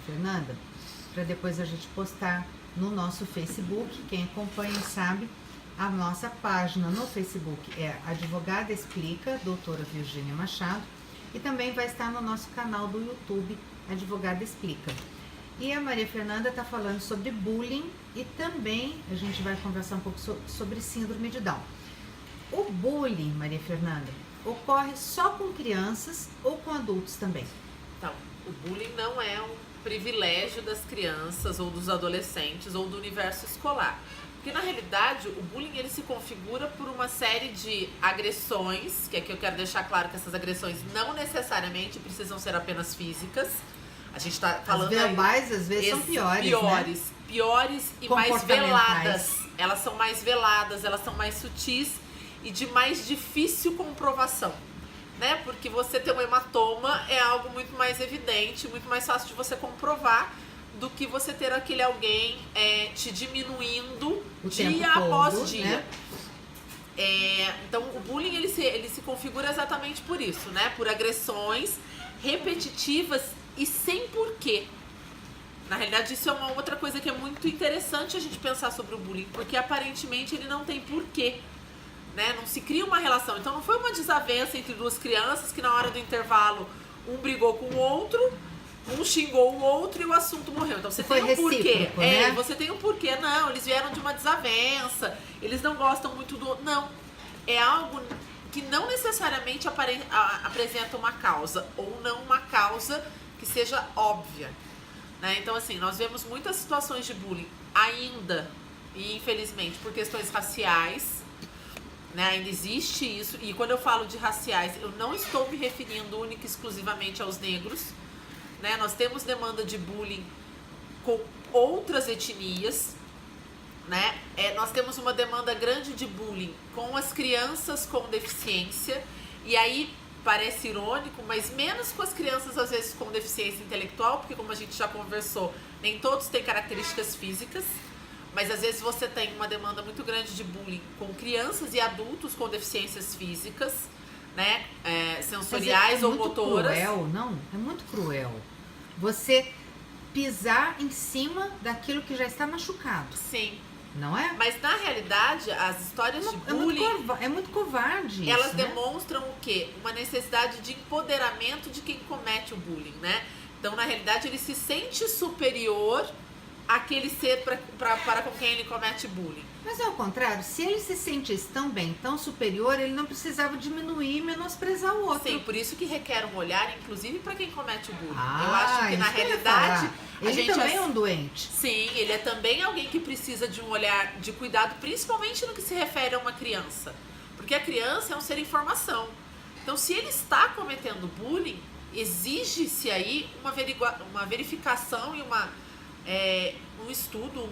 Fernanda, para depois a gente postar no nosso Facebook. Quem acompanha sabe, a nossa página no Facebook é Advogada Explica, doutora Virgínia Machado, e também vai estar no nosso canal do YouTube, Advogada Explica. E a Maria Fernanda está falando sobre bullying e também a gente vai conversar um pouco sobre síndrome de Down. O bullying, Maria Fernanda, ocorre só com crianças ou com adultos também? Então, o bullying não é um privilégio das crianças ou dos adolescentes ou do universo escolar. Porque, na realidade, o bullying ele se configura por uma série de agressões, que aqui eu quero deixar claro que essas agressões não necessariamente precisam ser apenas físicas. A gente está falando... As verbais, às vezes, são piores, né? Piores e mais veladas. Elas são mais veladas, elas são mais sutis e de mais difícil comprovação, né? Porque você ter um hematoma é algo muito mais evidente, muito mais fácil de você comprovar do que você ter aquele alguém te diminuindo o dia após todo, dia. Né? Então o bullying ele se configura exatamente por isso, né? Por agressões repetitivas e sem porquê. Na realidade, isso é uma outra coisa que é muito interessante a gente pensar sobre o bullying, porque aparentemente ele não tem porquê, né? Não se cria uma relação. Então não foi uma desavença entre duas crianças que na hora do intervalo um brigou com o outro, um xingou o outro e o assunto morreu. Então você tem um porquê. Né? Você tem um porquê. Não, eles vieram de uma desavença, eles não gostam muito do... Não, é algo que não necessariamente apresenta uma causa, ou não uma causa que seja óbvia, né? Então, assim, nós vemos muitas situações de bullying ainda, e infelizmente, por questões raciais, né? Ainda existe isso, e quando eu falo de raciais, eu não estou me referindo única e exclusivamente aos negros, né? Nós temos demanda de bullying com outras etnias, né? Nós temos uma demanda grande de bullying com as crianças com deficiência, e aí parece irônico, mas menos com as crianças às vezes com deficiência intelectual, porque como a gente já conversou, nem todos têm características físicas, mas às vezes você tem uma demanda muito grande de bullying com crianças e adultos com deficiências físicas, né? Sensoriais ou motoras. É muito cruel, não? É muito cruel você pisar em cima daquilo que já está machucado. Sim. Não é? Mas na realidade, as histórias de bullying... É muito covarde elas isso, demonstram o quê? Uma necessidade de empoderamento de quem comete o bullying, né? Então, na realidade, ele se sente superior àquele ser para com quem ele comete bullying. Mas ao contrário, se ele se sentisse tão bem, tão superior, ele não precisava diminuir e menosprezar o outro. Sim, por isso que requer um olhar, inclusive para quem comete o bullying. Eu acho que na realidade... Ele também é um doente. Sim, ele é também alguém que precisa de um olhar de cuidado, principalmente no que se refere a uma criança. Porque a criança é um ser em formação. Então, se ele está cometendo bullying, exige-se aí uma verificação e um estudo,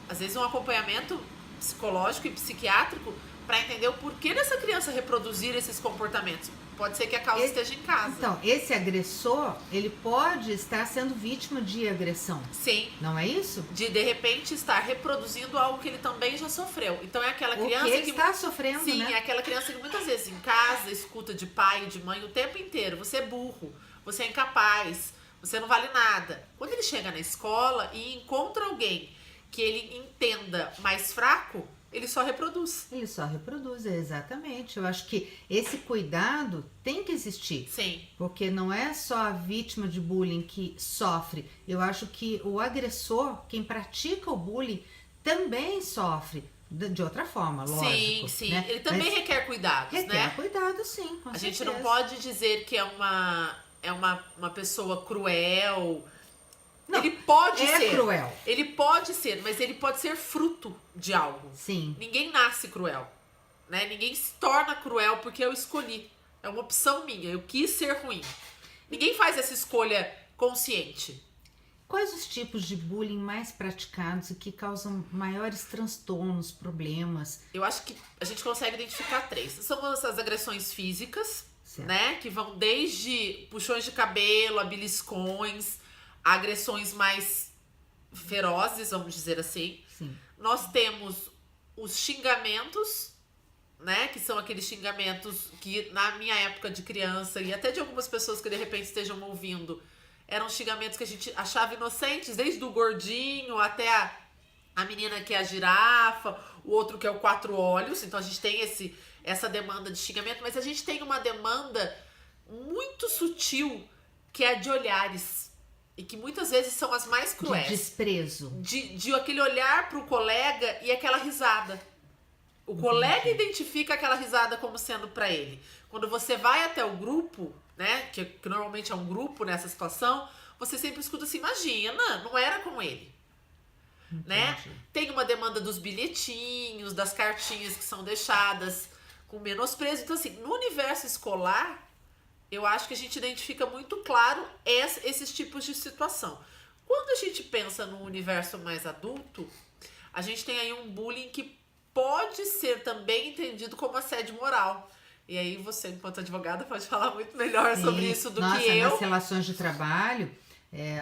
às vezes um acompanhamento psicológico e psiquiátrico para entender o porquê dessa criança reproduzir esses comportamentos. Pode ser que a causa esteja em casa. Então, esse agressor, ele pode estar sendo vítima de agressão. Sim. Não é isso? De repente, estar reproduzindo algo que ele também já sofreu. Então, é aquela criança que ele está sofrendo, sim, né? É aquela criança que muitas vezes em casa escuta de pai e de mãe o tempo inteiro. Você é burro, você é incapaz, você não vale nada. Quando ele chega na escola e encontra alguém que ele entenda mais fraco, ele só reproduz. Ele só reproduz, exatamente. Eu acho que esse cuidado tem que existir. Sim. Porque não é só a vítima de bullying que sofre. Eu acho que o agressor, quem pratica o bullying, também sofre. De outra forma, lógico. Sim. Né? Ele também requer cuidados, né? Requer cuidado, sim, com certeza. gente não pode dizer que é uma pessoa cruel. Não, ele pode ser cruel. Ele pode ser, mas ele pode ser fruto de algo. Sim. Ninguém nasce cruel, né? Ninguém se torna cruel porque eu escolhi. É uma opção minha, eu quis ser ruim. Ninguém faz essa escolha consciente. Quais os tipos de bullying mais praticados e que causam maiores transtornos, problemas? Eu acho que a gente consegue identificar 3. São as agressões físicas, certo, né? Que vão desde puxões de cabelo, a beliscões, agressões mais ferozes, vamos dizer assim. Sim. Nós temos os xingamentos, né? Que são aqueles xingamentos que na minha época de criança e até de algumas pessoas que de repente estejam ouvindo, eram xingamentos que a gente achava inocentes, desde o gordinho até a menina que é a girafa, o outro que é o quatro olhos. Então a gente tem essa demanda de xingamento, mas a gente tem uma demanda muito sutil, que é a de olhares. E que muitas vezes são as mais cruéis. De desprezo. De aquele olhar pro colega e aquela risada. O colega identifica aquela risada como sendo pra ele. Quando você vai até o grupo, né, que normalmente é um grupo nessa situação, você sempre escuta assim, imagina, não era com ele. Né? Tem uma demanda dos bilhetinhos, das cartinhas que são deixadas com menosprezo. Então, assim, no universo escolar, eu acho que a gente identifica muito claro esses tipos de situação. Quando a gente pensa no universo mais adulto, a gente tem aí um bullying que pode ser também entendido como assédio moral. E aí você, enquanto advogada, pode falar muito melhor sobre isso do que eu. Nas relações de trabalho,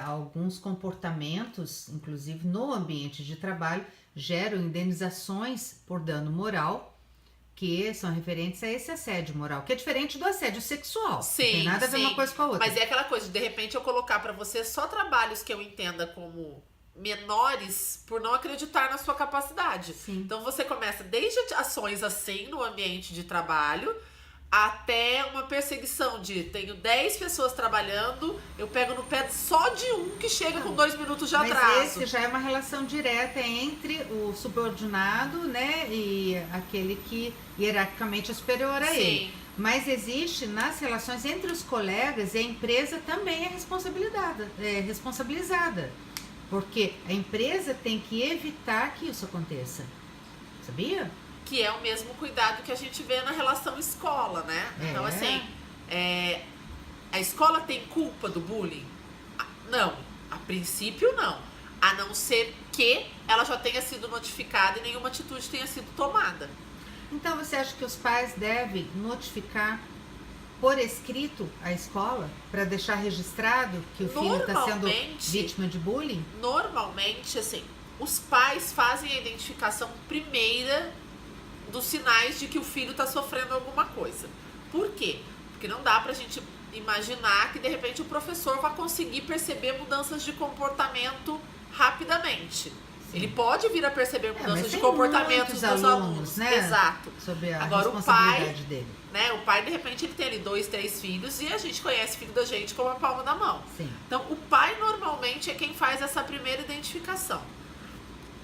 alguns comportamentos, inclusive no ambiente de trabalho, geram indenizações por dano moral, que são referentes a esse assédio moral, que é diferente do assédio sexual. Sim, não tem nada a ver uma coisa com a outra. Mas é aquela coisa, de repente eu colocar pra você só trabalhos que eu entenda como menores por não acreditar na sua capacidade. Sim. Então você começa desde ações assim no ambiente de trabalho até uma perseguição de tenho 10 pessoas trabalhando, eu pego no pé só de um que chega com 2 minutos de atraso. Mas esse já é uma relação direta entre o subordinado, né, e aquele que hierarquicamente é superior a ele. Mas existe nas relações entre os colegas, e a empresa também é responsabilizada. Porque a empresa tem que evitar que isso aconteça. Sabia? Que é o mesmo cuidado que a gente vê na relação escola, né? Então, assim, a escola tem culpa do bullying? Não. A princípio, não. A não ser que ela já tenha sido notificada e nenhuma atitude tenha sido tomada. Então, você acha que os pais devem notificar por escrito a escola para deixar registrado que o filho está sendo vítima de bullying? Normalmente, assim, os pais fazem a identificação primeira dos sinais de que o filho está sofrendo alguma coisa. Por quê? Porque não dá pra gente imaginar que de repente o professor vai conseguir perceber mudanças de comportamento rapidamente. Sim. Ele pode vir a perceber mudanças de comportamento dos alunos, né? Exato. Sobre a Agora responsabilidade o pai, dele. Né? O pai, de repente, ele tem ali 2, 3 filhos e a gente conhece filho da gente como a palma da mão. Sim. Então, o pai normalmente é quem faz essa primeira identificação.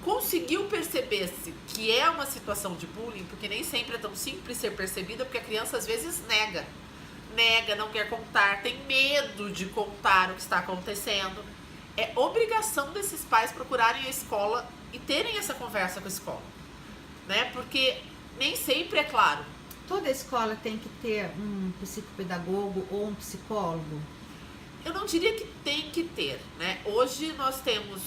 Conseguiu perceber-se que é uma situação de bullying, porque nem sempre é tão simples ser percebida, porque a criança às vezes nega, não quer contar, tem medo de contar o que está acontecendo. É obrigação desses pais procurarem a escola e terem essa conversa com a escola, né? Porque nem sempre é claro. Toda escola tem que ter um psicopedagogo ou um psicólogo? Eu não diria que tem que ter, né? Hoje nós temos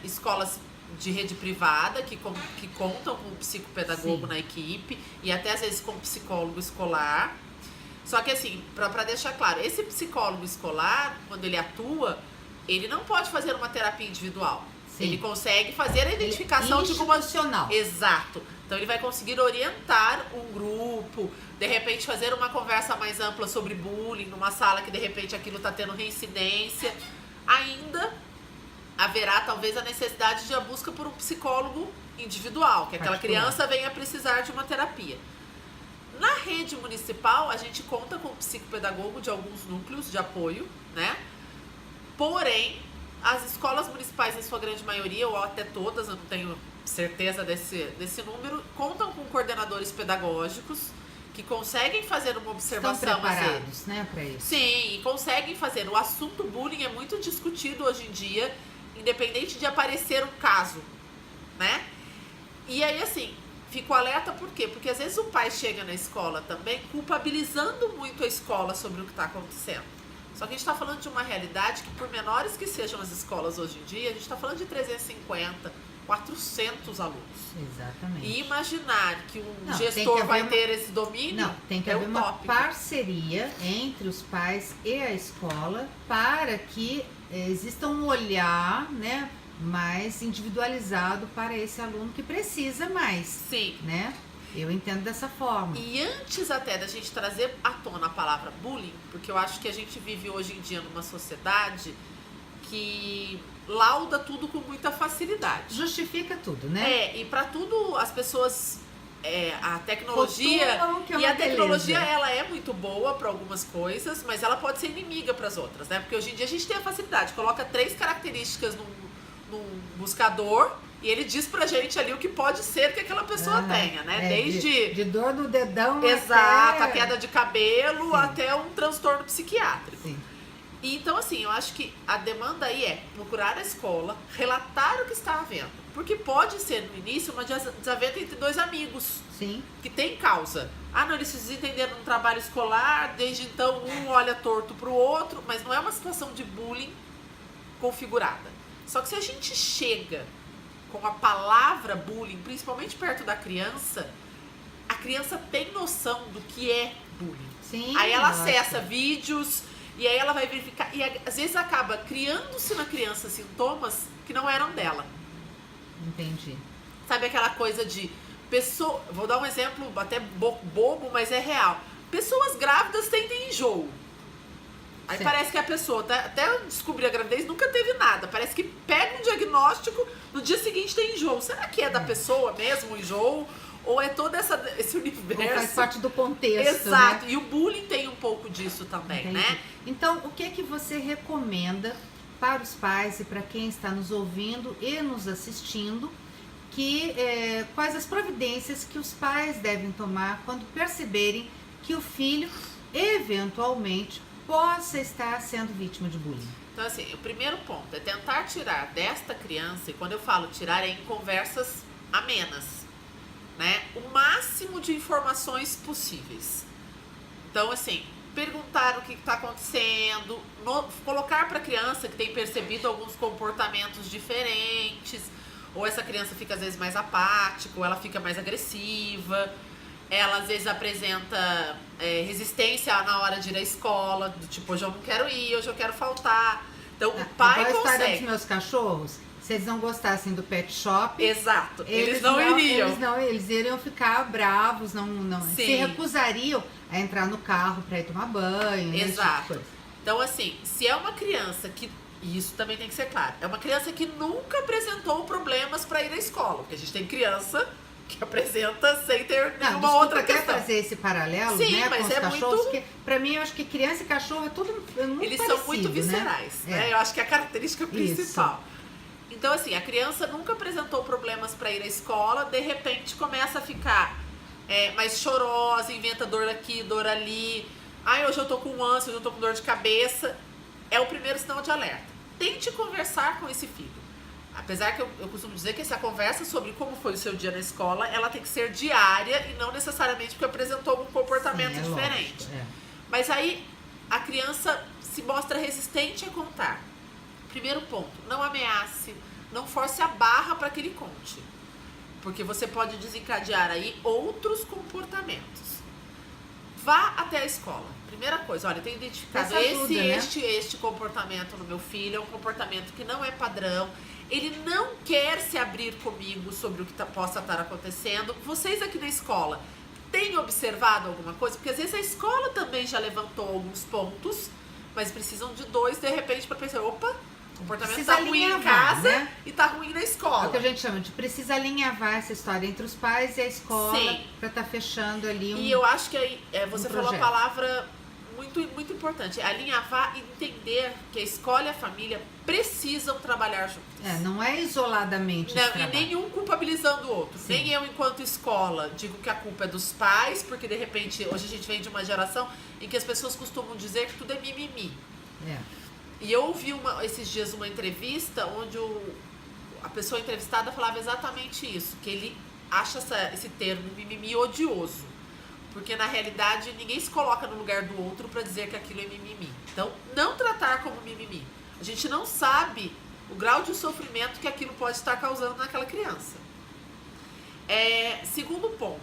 escolas de rede privada que contam com um psicopedagogo na equipe e até às vezes com um psicólogo escolar. Só que assim, para deixar claro, esse psicólogo escolar, quando ele atua, ele não pode fazer uma terapia individual. Sim. Ele consegue fazer a identificação de como Exato. Então ele vai conseguir orientar um grupo, de repente fazer uma conversa mais ampla sobre bullying numa sala que de repente aquilo está tendo reincidência. Ainda haverá talvez a necessidade de a busca por um psicólogo individual, que aquela criança venha precisar de uma terapia. Na rede municipal, a gente conta com um psicopedagogo de alguns núcleos de apoio, né? Porém, as escolas municipais, em sua grande maioria, ou até todas, eu não tenho certeza desse número, contam com coordenadores pedagógicos que conseguem fazer uma observação. Estão preparados, né, para isso? Sim, e conseguem fazer. O assunto bullying é muito discutido hoje em dia, independente de aparecer um caso, né? E aí, assim, fico alerta por quê? Porque às vezes o pai chega na escola também culpabilizando muito a escola sobre o que está acontecendo. Só que a gente está falando de uma realidade que, por menores que sejam as escolas hoje em dia, a gente está falando de 350, 400 alunos. Exatamente. E imaginar que um gestor vai ter esse domínio. Não, tem que haver uma parceria entre os pais e a escola para que exista um olhar, né, mais individualizado para esse aluno que precisa mais. Sim. Né? Eu entendo dessa forma. E antes até da gente trazer à tona a palavra bullying, porque eu acho que a gente vive hoje em dia numa sociedade que lauda tudo com muita facilidade. Justifica tudo, né? E para tudo as pessoas... a tecnologia... Que é e a uma tecnologia, beleza. ela é muito boa para algumas coisas, mas ela pode ser inimiga para as outras, né? Porque hoje em dia a gente tem a facilidade. Coloca 3 características num buscador e ele diz pra gente ali o que pode ser que aquela pessoa tenha, né? Desde... De dor no dedão Exato, até... a queda de cabelo, Sim. até um transtorno psiquiátrico. Sim. E então, assim, eu acho que a demanda aí é procurar a escola, relatar o que está havendo. Porque pode ser, no início, uma desavença entre 2 amigos. Sim. Que tem causa. Ah, não, eles se desentenderam no trabalho escolar, desde então um olha torto pro outro, mas não é uma situação de bullying configurada. Só que se a gente chega com a palavra bullying, principalmente perto da criança, a criança tem noção do que é bullying. Sim, aí ela lógico. acessa vídeos e aí ela vai verificar. E às vezes acaba criando-se na criança sintomas que não eram dela. Entendi. Sabe aquela coisa de pessoa. Vou dar um exemplo até bobo, mas é real. Pessoas grávidas têm enjoo. Aí Certo. parece que a pessoa, até descobrir a gravidez, nunca teve nada. Parece que pega um diagnóstico, no dia seguinte tem enjoo. Será que é da pessoa mesmo o enjoo? Ou é todo esse universo? Ou faz parte do contexto, Exato. né? E o bullying tem um pouco disso também, Entendi. né? Então, o que é que você recomenda para os pais e para quem está nos ouvindo e nos assistindo, quais as providências que os pais devem tomar quando perceberem que o filho eventualmente possa estar sendo vítima de bullying? Então, assim, o primeiro ponto é tentar tirar desta criança, e quando eu falo tirar é em conversas amenas, né? O máximo de informações possíveis. Então, assim, perguntar o que está acontecendo, colocar para a criança que tem percebido alguns comportamentos diferentes, ou essa criança fica às vezes mais apática, ou ela fica mais agressiva, ela às vezes apresenta resistência na hora de ir à escola, do tipo, hoje eu não quero ir, hoje eu quero faltar. Então, o pai igual a história dos consegue. meus cachorros, se eles não gostassem do pet shop, Exato, eles não iriam. Eles iriam ficar bravos, não Sim. se recusariam a entrar no carro para ir tomar banho, esse tipo de Exato. coisa. Então, assim, se é uma criança que... E isso também tem que ser claro. É uma criança que nunca apresentou problemas para ir à escola. Porque a gente tem criança que apresenta sem ter nenhuma Desculpa, outra até questão. fazer esse paralelo, Sim, né, mas com os é cachorros, muito... porque pra mim eu acho que criança e cachorro é tudo muito Eles parecido, são muito viscerais, né? Eu acho que é a característica principal. Então, assim, a criança nunca apresentou problemas para ir à escola, de repente começa a ficar mais chorosa, inventa dor aqui, dor ali. Ai, hoje eu tô com ânsia, hoje eu tô com dor de cabeça. É o primeiro sinal de alerta. Tente conversar com esse filho. Apesar que eu costumo dizer que essa conversa sobre como foi o seu dia na escola, ela tem que ser diária e não necessariamente porque apresentou algum comportamento diferente. Lógico, Mas aí a criança se mostra resistente a contar. Primeiro ponto, não ameace, não force a barra para que ele conte. Porque você pode desencadear aí outros comportamentos. Vá até a escola. Primeira coisa, olha, eu tenho identificado este comportamento no meu filho, é um comportamento que não é padrão. Ele não quer se abrir comigo sobre o que possa estar acontecendo. Vocês aqui na escola têm observado alguma coisa? Porque às vezes a escola também já levantou alguns pontos, mas precisam de 2, de repente, para pensar, opa, o comportamento Precisa tá ruim em alinhavar, casa, né? e tá ruim na escola. É o que a gente chama de precisa alinhavar essa história entre os pais e a escola, Sim. para estar fechando ali E eu acho que aí, você falou a projeto. palavra muito, muito importante, alinhavar e entender que a escola e a família precisam trabalhar juntos. não é isoladamente esse Não, e trabalho. nenhum culpabilizando o outro. Sim. Nem eu, enquanto escola, digo que a culpa é dos pais, porque de repente, hoje a gente vem de uma geração em que as pessoas costumam dizer que tudo é mimimi. E eu ouvi esses dias uma entrevista onde a pessoa entrevistada falava exatamente isso, que ele acha esse termo mimimi odioso. Porque na realidade ninguém se coloca no lugar do outro para dizer que aquilo é mimimi. Então, não tratar como mimimi. A gente não sabe o grau de sofrimento que aquilo pode estar causando naquela criança. Segundo ponto,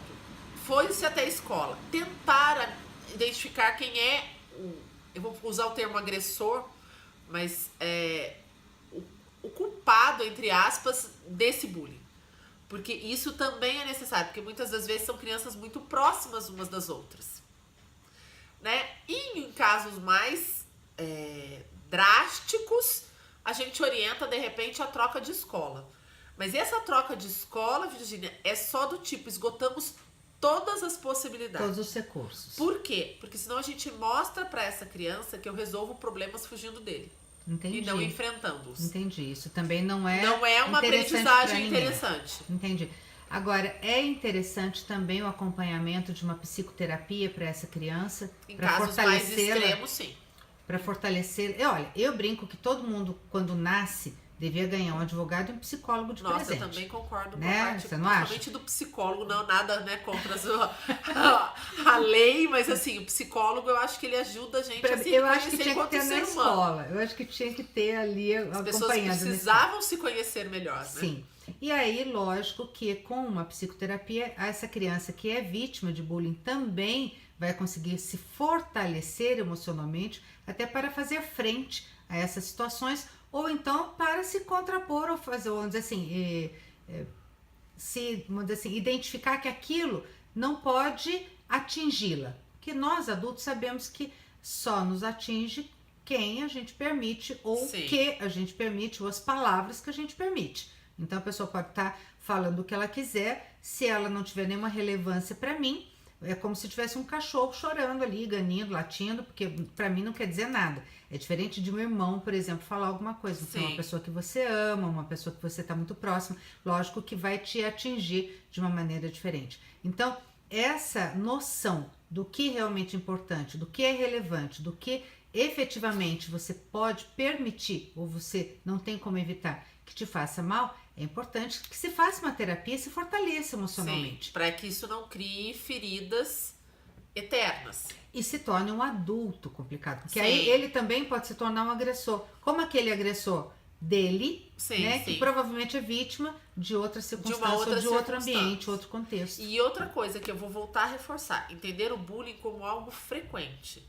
foi-se até a escola. Tentar identificar quem é eu vou usar o termo agressor, mas o culpado, entre aspas, desse bullying. Porque isso também é necessário, porque muitas das vezes são crianças muito próximas umas das outras, né? E em casos mais drásticos, a gente orienta, de repente, a troca de escola. Mas essa troca de escola, Virgínia, é só do tipo, esgotamos todas as possibilidades. Todos os recursos. Por quê? Porque senão a gente mostra para essa criança que eu resolvo problemas fugindo dele. Entendi. E não enfrentando-os. Entendi. Isso também não é uma aprendizagem interessante. Entendi. Agora, é interessante também o acompanhamento de uma psicoterapia para essa criança? Em casos mais extremos, sim. Para fortalecer. Olha, eu brinco que todo mundo, quando nasce, devia ganhar um advogado e um psicólogo de presente. Nossa, eu também concordo com né? a parte, Você não acha? principalmente do psicólogo, não nada, né, contra a lei, mas assim, o psicólogo, eu acho que ele ajuda a gente a se eu acho que tinha que enquanto ter ser na humano. escola. Eu acho que tinha que ter ali As pessoas acompanhando. precisavam se conhecer melhor, né? Sim. E aí, lógico que com uma psicoterapia, essa criança que é vítima de bullying também vai conseguir se fortalecer emocionalmente até para fazer frente a essas situações, ou então para se contrapor ou fazer, vamos dizer assim, vamos dizer assim, identificar que aquilo não pode atingi-la. Que nós adultos sabemos que só nos atinge quem a gente permite, ou Sim. que a gente permite, ou as palavras que a gente permite. Então a pessoa pode estar falando o que ela quiser, se ela não tiver nenhuma relevância para mim, é como se tivesse um cachorro chorando ali, ganindo, latindo, porque para mim não quer dizer nada. É diferente de um irmão, por exemplo, falar alguma coisa. Então, uma pessoa que você ama, uma pessoa que você está muito próxima, lógico que vai te atingir de uma maneira diferente. Então, essa noção do que realmente é importante, do que é relevante, do que efetivamente você pode permitir ou você não tem como evitar que te faça mal, é importante que se faça uma terapia e se fortaleça emocionalmente. Para que isso não crie feridas eternas. E se torne um adulto complicado. Porque Sim. aí ele também pode se tornar um agressor. Como aquele agressor dele, Sim, né? sim. Que provavelmente é vítima de outra circunstância, ou de outro ambiente, outro contexto. E outra coisa que eu vou voltar a reforçar, entender o bullying como algo frequente.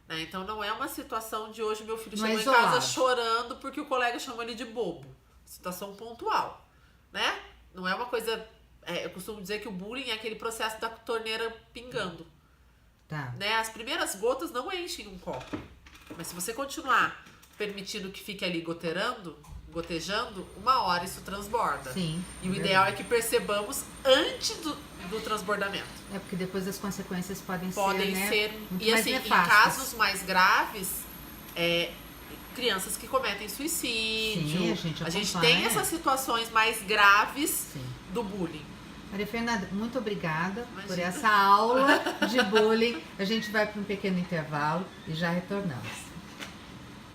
Né? Então não é uma situação de hoje meu filho chegou em casa chorando porque o colega chamou ele de bobo. Situação pontual, né? Não é uma coisa... eu costumo dizer que o bullying é aquele processo da torneira pingando. Tá. Né? As primeiras gotas não enchem um copo. Mas se você continuar permitindo que fique ali gotejando, uma hora isso transborda. Sim. E o ideal é que percebamos antes do transbordamento. É porque depois as consequências podem ser muito e mais assim, nefastas. em casos mais graves, crianças que cometem suicídio. Sim, a gente tem essas situações mais graves do bullying. Maria Fernanda, muito obrigada por essa aula de bullying. A gente vai para um pequeno intervalo e já retornamos.